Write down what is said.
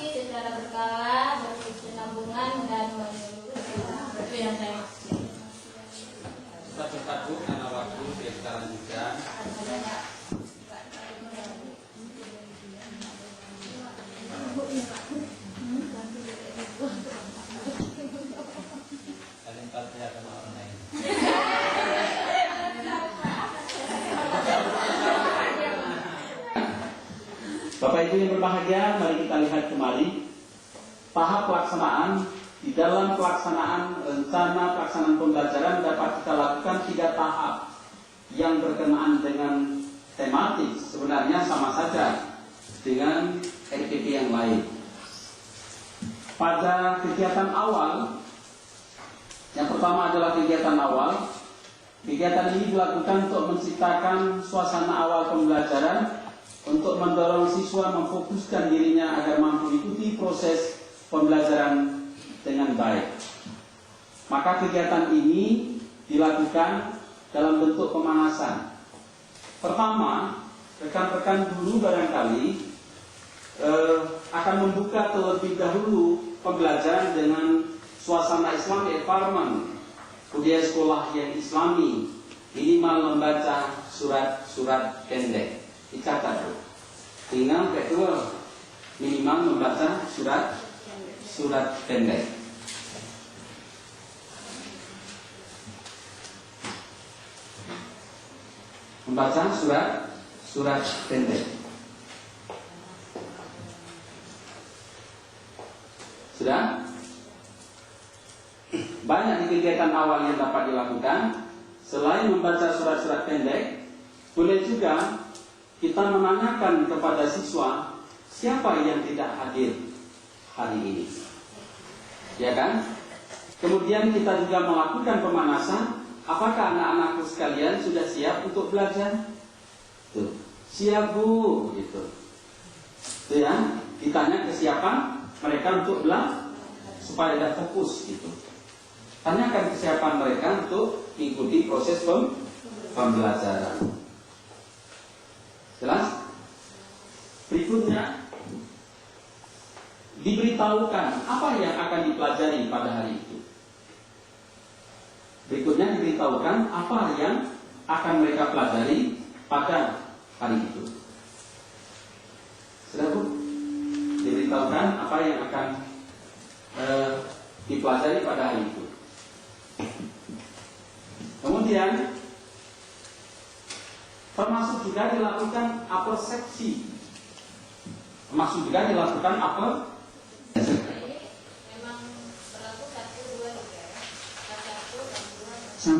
partisipasi secara berkala, berkesinambungan dan menyeluruh. Itu yang saya maksud. Satu-satu karena waktu kita lanjutkan. Kalian pasti akan orang lain. Bapak Ibu yang berbahagia, mari kita lihat kembali tahap pelaksanaan. Di dalam pelaksanaan rencana pelaksanaan pembelajaran dapat kita lakukan 3 tahap yang berkenaan dengan tematik. Sebenarnya sama saja dengan RPP yang lain. Pada kegiatan awal, yang pertama adalah kegiatan awal. Kegiatan ini dilakukan untuk menciptakan suasana awal pembelajaran, untuk mendorong siswa memfokuskan dirinya agar mampu mengikuti proses pembelajaran dengan baik. Maka kegiatan ini dilakukan dalam bentuk pemanasan. Pertama, rekan-rekan dulu barangkali akan membuka terlebih dahulu pembelajaran dengan suasana Islam environment, budaya sekolah yang Islami, minimal membaca surat-surat pendek. Dicatat, tinggal kedua minimal membaca surat pendek. Membaca surat pendek. Sudah? Banyak di kegiatan awal yang dapat dilakukan. Selain membaca surat-surat pendek, boleh juga kita menanyakan kepada siswa siapa yang tidak hadir hari ini, ya kan? Kemudian kita juga melakukan pemanasan. Apakah anak-anakku sekalian sudah siap untuk belajar? Tuh, siap Bu, gitu. Tuh ya, ditanya kesiapan mereka untuk belajar supaya tidak fokus, gitu. Tanyakan kesiapan mereka untuk mengikuti proses pembelajaran. Jelas? Berikutnya, diberitahukan apa yang akan dipelajari pada hari itu. Berikutnya diberitahukan apa yang akan mereka pelajari pada hari itu. Sudah Bu? Diberitahukan apa yang akan dipelajari pada hari itu. Kemudian termasuk juga dilakukan apel seksi. Termasuk juga dilakukan apel